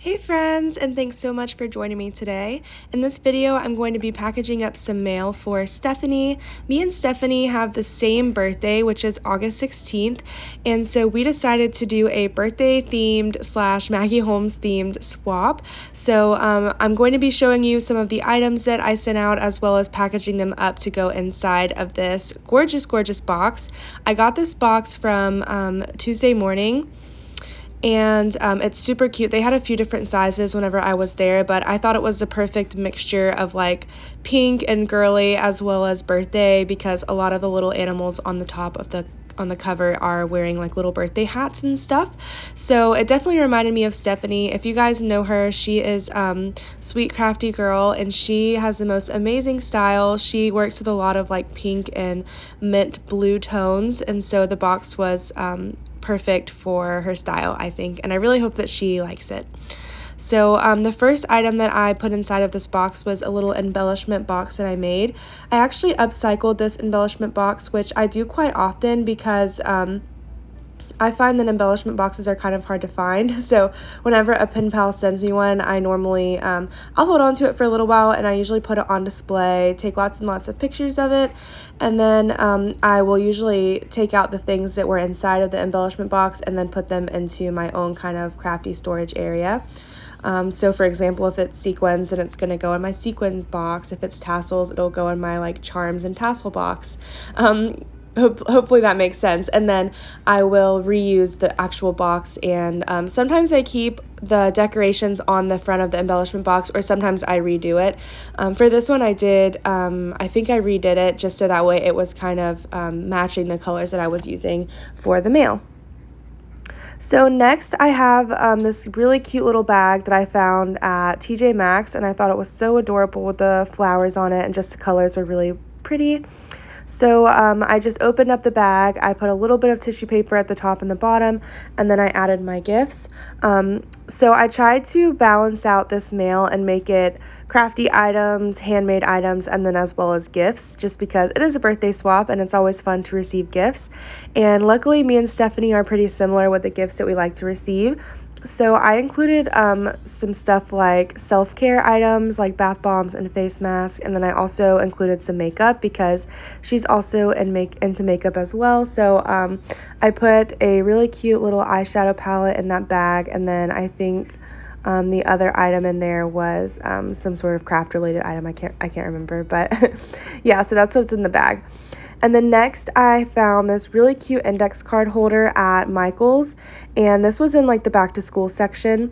Hey friends, and thanks so much for joining me today. In this video, I'm going to be packaging up some mail for Stephanie. Me and Stephanie have the same birthday, which is August 16th, and so we decided to do a birthday themed / Maggie Holmes themed swap. So I'm going to be showing you some of the items that I sent out as well as packaging them up to go inside of this gorgeous box. I got this box from Tuesday morning. And it's super cute. They had a few different sizes whenever I was there, but I thought it was the perfect mixture of like pink and girly as well as birthday, because a lot of the little animals on the top of the cover are wearing like little birthday hats and stuff. So it definitely reminded me of Stephanie. If you guys know her, she is sweet crafty girl, and she has the most amazing style. She works with a lot of like pink and mint blue tones, and so the box was perfect for her style, I think, and I really hope that she likes it. So the first item that I put inside of this box was a little embellishment box that I made. I actually upcycled this embellishment box, which I do quite often because I find that embellishment boxes are kind of hard to find. So whenever a pen pal sends me one, I normally, I'll hold on to it for a little while, and I usually put it on display, take lots and lots of pictures of it, and then I will usually take out the things that were inside of the embellishment box and then put them into my own kind of crafty storage area. So for example, if it's sequins, then it's going to go in my sequins box. If it's tassels, it'll go in my like charms and tassel box. Hopefully that makes sense. And then I will reuse the actual box, and sometimes I keep the decorations on the front of the embellishment box, or sometimes I redo it. For this one I did, I think I redid it just so that way it was kind of matching the colors that I was using for the mail. So next I have this really cute little bag that I found at TJ Maxx, and I thought it was so adorable with the flowers on it, and just the colors were really pretty. So I just opened up the bag, I put a little bit of tissue paper at the top and the bottom, and then I added my gifts. So I tried to balance out this mail and make it crafty items, handmade items, and then as well as gifts, just because it is a birthday swap and it's always fun to receive gifts. And luckily me and Stephanie are pretty similar with the gifts that we like to receive. So I included some stuff like self-care items like bath bombs and face masks, and then I also included some makeup because she's also into makeup as well. So I put a really cute little eyeshadow palette in that bag, and then I think the other item in there was some sort of craft related item. I can't remember, but yeah, so that's what's in the bag. And then next I found this really cute index card holder at Michael's, and this was in like the back to school section.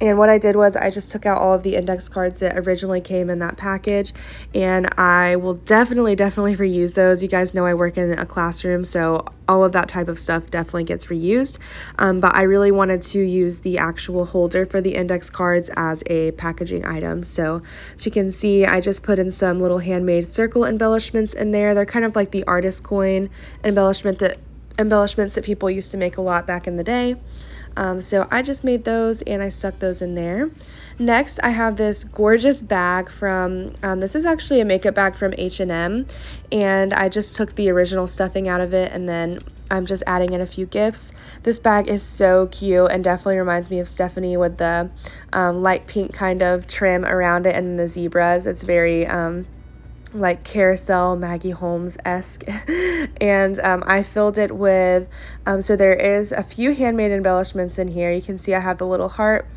And what I did was I just took out all of the index cards that originally came in that package, and I will definitely reuse those. You guys know I work in a classroom, so all of that type of stuff definitely gets reused. But I really wanted to use the actual holder for the index cards as a packaging item. So as you can see, I just put in some little handmade circle embellishments in there. They're kind of like the artist coin embellishments that people used to make a lot back in the day. So I just made those and I stuck those in there. Next, I have this gorgeous bag from, this is actually a makeup bag from H&M, and I just took the original stuffing out of it, and then I'm just adding in a few gifts. This bag is so cute and definitely reminds me of Stephanie with the light pink kind of trim around it and the zebras. It's very like carousel Maggie Holmes-esque. And I filled it with, so there is a few handmade embellishments in here. You can see I have the little heart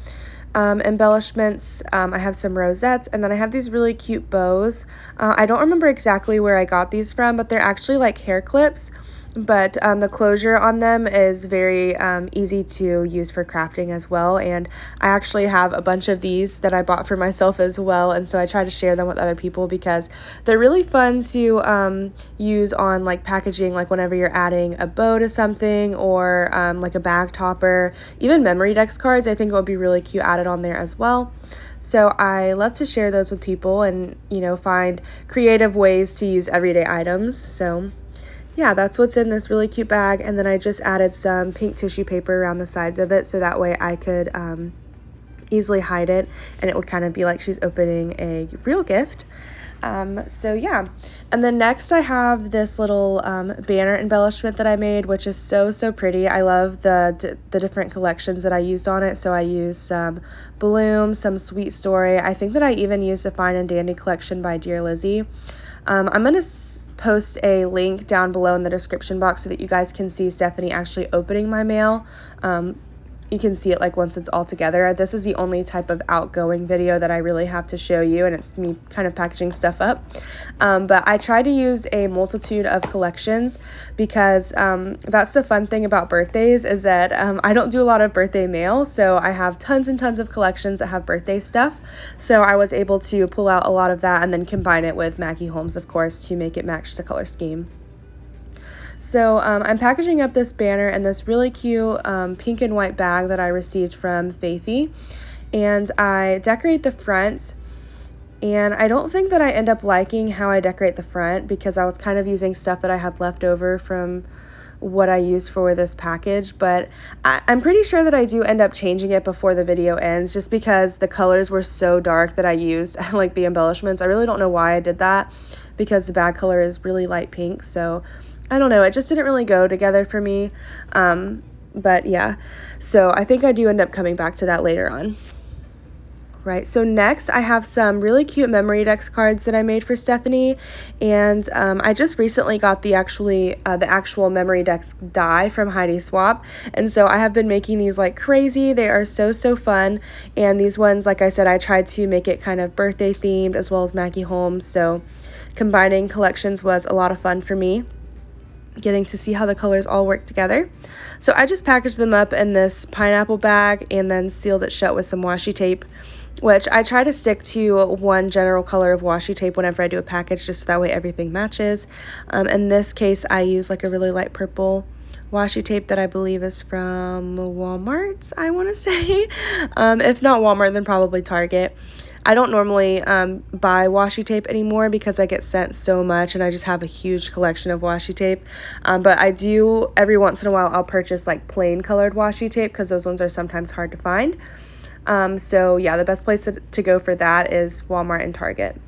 embellishments, I have some rosettes, and then I have these really cute bows. I don't remember exactly where I got these from, but they're actually like hair clips. But the closure on them is very easy to use for crafting as well, and I actually have a bunch of these that I bought for myself as well, and so I try to share them with other people because they're really fun to use on like packaging, like whenever you're adding a bow to something, or like a bag topper, even memory dex cards. I think it would be really cute added on there as well. So I love to share those with people and, you know, find creative ways to use everyday items. So yeah, that's what's in this really cute bag. And then I just added some pink tissue paper around the sides of it, so that way I could easily hide it and it would kind of be like she's opening a real gift. So yeah, and then next I have this little banner embellishment that I made, which is so pretty. I love the different collections that I used on it. So I used some Bloom, some Sweet Story. I think that I even used the Fine and Dandy collection by Dear Lizzie. I'm gonna post a link down below in the description box so that you guys can see Stephanie actually opening my mail. You can see it like once it's all together. This is the only type of outgoing video that I really have to show you, and it's me kind of packaging stuff up. But I try to use a multitude of collections because that's the fun thing about birthdays is that I don't do a lot of birthday mail, so I have tons and tons of collections that have birthday stuff. So I was able to pull out a lot of that and then combine it with Maggie Holmes, of course, to make it match the color scheme. So I'm packaging up this banner in this really cute pink and white bag that I received from Faithy, and I decorate the front, and I don't think that I end up liking how I decorate the front because I was kind of using stuff that I had left over from what I used for this package, but I'm pretty sure that I do end up changing it before the video ends just because the colors were so dark that I used like the embellishments. I really don't know why I did that because the bag color is really light pink, so I don't know, it just didn't really go together for me, but yeah, so I think I do end up coming back to that later on. Right, so next I have some really cute memory dex cards that I made for Stephanie, and I just recently got the actual memory dex die from Heidi Swap, and so I have been making these like crazy. They are so fun, and these ones, like I said, I tried to make it kind of birthday themed as well as Maggie Holmes, so combining collections was a lot of fun for me, getting to see how the colors all work together. So I just packaged them up in this pineapple bag and then sealed it shut with some washi tape, which I try to stick to one general color of washi tape whenever I do a package, just so that way everything matches. In this case, I use like a really light purple washi tape that I believe is from Walmart, I want to say. If not Walmart, then probably Target. I don't normally buy washi tape anymore because I get sent so much and I just have a huge collection of washi tape. But I do, every once in a while, I'll purchase like plain colored washi tape because those ones are sometimes hard to find. So yeah, the best place to go for that is Walmart and Target.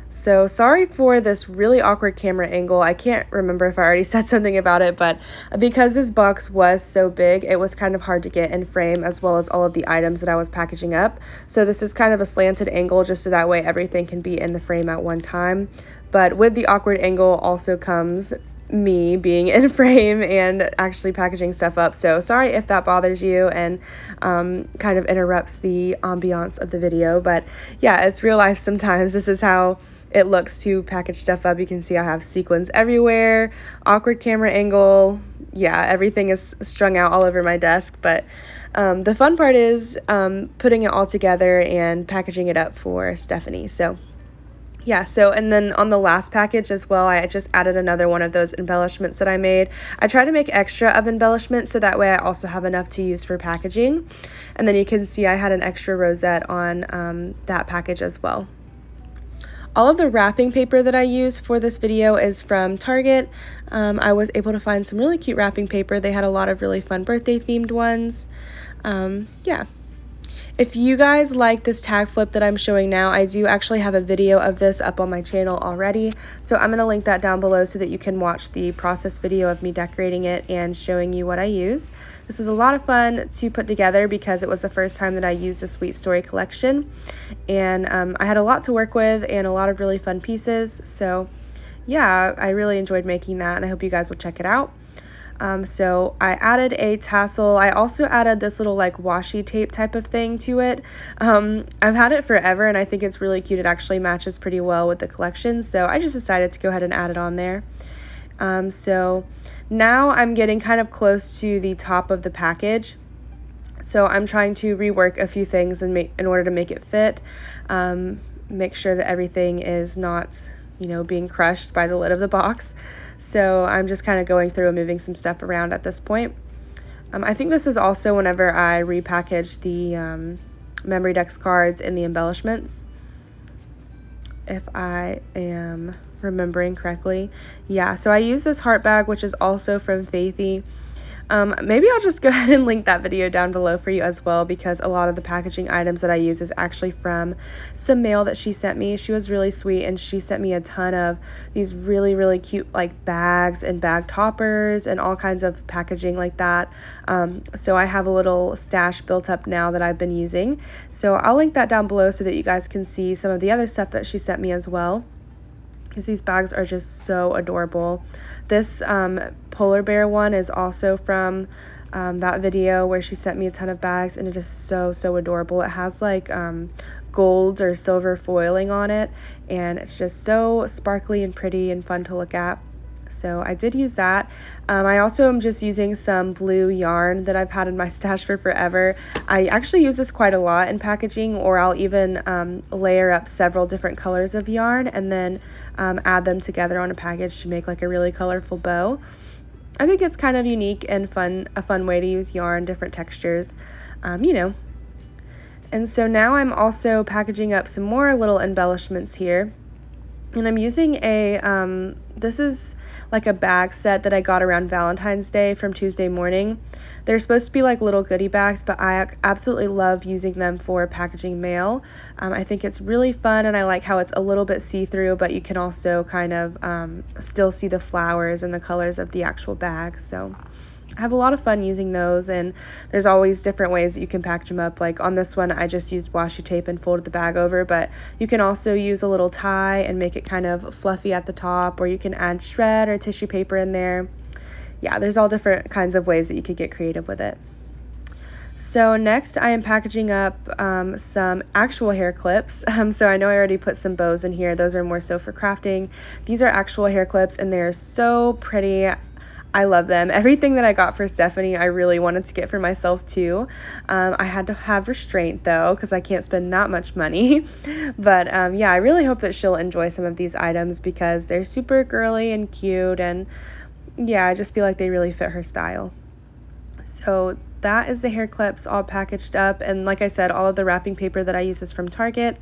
So sorry for this really awkward camera angle. I can't remember if I already said something about it, but because this box was so big, it was kind of hard to get in frame as well as all of the items that I was packaging up. So this is kind of a slanted angle just so that way everything can be in the frame at one time. But with the awkward angle also comes me being in frame and actually packaging stuff up. So sorry if that bothers you and kind of interrupts the ambiance of the video. But yeah, it's real life sometimes. This is how it looks to package stuff up. You can see I have sequins everywhere, awkward camera angle. Yeah, everything is strung out all over my desk. But the fun part is putting it all together and packaging it up for Stephanie. So yeah, so and then on the last package as well, I just added another one of those embellishments that I made. I try to make extra of embellishments so that way I also have enough to use for packaging. And then you can see I had an extra rosette on that package as well. All of the wrapping paper that I use for this video is from Target. I was able to find some really cute wrapping paper. They had a lot of really fun birthday themed ones. Yeah. If you guys like this tag flip that I'm showing now, I do actually have a video of this up on my channel already. So I'm going to link that down below so that you can watch the process video of me decorating it and showing you what I use. This was a lot of fun to put together because it was the first time that I used the Sweet Story collection. And I had a lot to work with and a lot of really fun pieces. So yeah, I really enjoyed making that and I hope you guys will check it out. So I added a tassel. I also added this little like washi tape type of thing to it. I've had it forever and I think it's really cute. It actually matches pretty well with the collection. So I just decided to go ahead and add it on there. So now I'm getting kind of close to the top of the package. So I'm trying to rework a few things in order to make it fit. Make sure that everything is not, you know, being crushed by the lid of the box. So I'm just kind of going through and moving some stuff around at this point. I think this is also whenever I repackaged the memory dex cards and the embellishments, if I am remembering correctly. Yeah, so I use this heart bag, which is also from Faithy. Maybe I'll just go ahead and link that video down below for you as well, because a lot of the packaging items that I use is actually from some mail that she sent me. She was really sweet, and she sent me a ton of these really, really cute like bags and bag toppers and all kinds of packaging like that. So I have a little stash built up now that I've been using. So I'll link that down below so that you guys can see some of the other stuff that she sent me as well, because these bags are just so adorable. This polar bear one is also from that video where she sent me a ton of bags, and it is so, so adorable. It has like gold or silver foiling on it, and it's just so sparkly and pretty and fun to look at. So I did use that. I also am just using some blue yarn that I've had in my stash for forever. I actually use this quite a lot in packaging, or I'll even layer up several different colors of yarn and then add them together on a package to make like a really colorful bow. I think it's kind of unique and fun, a fun way to use yarn, different textures, you know. And so now I'm also packaging up some more little embellishments here. And I'm using a, this is like a bag set that I got around Valentine's Day from Tuesday Morning. They're supposed to be like little goodie bags, but I absolutely love using them for packaging mail. I think it's really fun, and I like how it's a little bit see-through, but you can also kind of still see the flowers and the colors of the actual bag. So I have a lot of fun using those, and there's always different ways that you can package them up. Like on this one, I just used washi tape and folded the bag over, but you can also use a little tie and make it kind of fluffy at the top, or you can add shred or tissue paper in there. Yeah, there's all different kinds of ways that you could get creative with it. So next I am packaging up some actual hair clips. So I know I already put some bows in here. Those are more so for crafting. These are actual hair clips, and they're so pretty. I love them. Everything that I got for Stephanie, I really wanted to get for myself too. I had to have restraint though, because I can't spend that much money. But yeah, I really hope that she'll enjoy some of these items because they're super girly and cute, and yeah, I just feel like they really fit her style. So that is the hair clips all packaged up, and like I said, all of the wrapping paper that I use is from Target.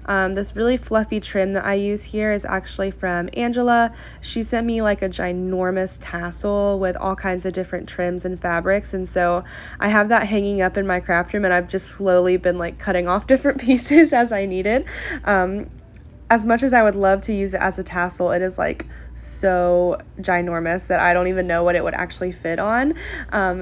This really fluffy trim that I use here is actually from Angela. She sent me like a ginormous tassel with all kinds of different trims and fabrics, and so I have that hanging up in my craft room, and I've just slowly been like cutting off different pieces as I needed. As much as I would love to use it as a tassel, it is like so ginormous that I don't even know what it would actually fit on.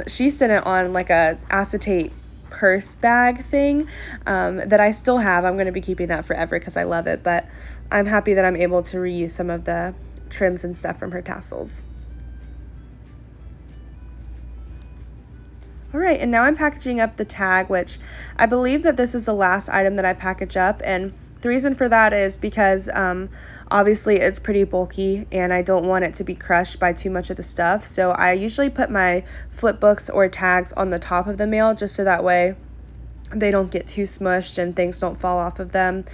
She sent it on like a acetate purse bag thing that I still have. I'm going to be keeping that forever because I love it, but I'm happy that I'm able to reuse some of the trims and stuff from her tassels. All right, and now I'm packaging up the tag, which I believe that this is the last item that I package up, and the reason for that is because obviously it's pretty bulky and I don't want it to be crushed by too much of the stuff. So I usually put my flip books or tags on the top of the mail just so that way they don't get too smushed and things don't fall off of them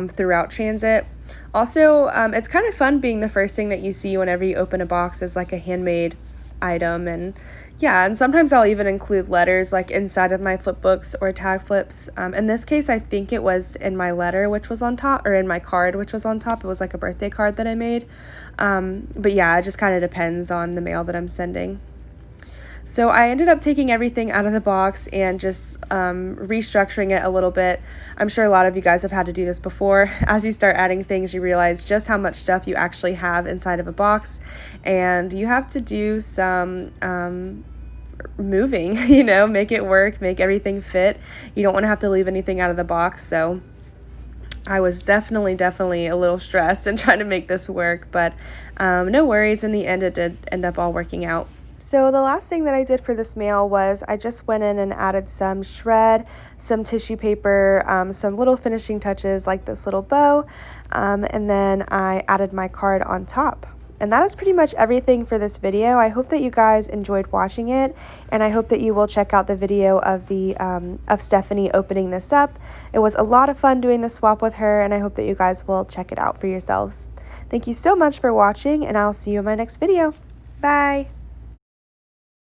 throughout transit. Also, it's kind of fun being the first thing that you see whenever you open a box is like a handmade item, and yeah, and sometimes I'll even include letters like inside of my flip books or tag flips. In this case, I think it was in my letter, which was on top, or in my card, which was on top. It was like a birthday card that I made. But yeah, it just kind of depends on the mail that I'm sending. So I ended up taking everything out of the box and just restructuring it a little bit. I'm sure a lot of you guys have had to do this before. As you start adding things, you realize just how much stuff you actually have inside of a box, and you have to do some moving, you know, make it work, make everything fit. You don't want to have to leave anything out of the box, so I was definitely a little stressed in trying to make this work, but no worries. In the end, it did end up all working out. So the last thing that I did for this mail was I just went in and added some shred, some tissue paper, some little finishing touches like this little bow, and then I added my card on top. And that is pretty much everything for this video. I hope that you guys enjoyed watching it, and I hope that you will check out the video of the of Stephanie opening this up. It was a lot of fun doing the swap with her, and I hope that you guys will check it out for yourselves. Thank you so much for watching, and I'll see you in my next video. Bye!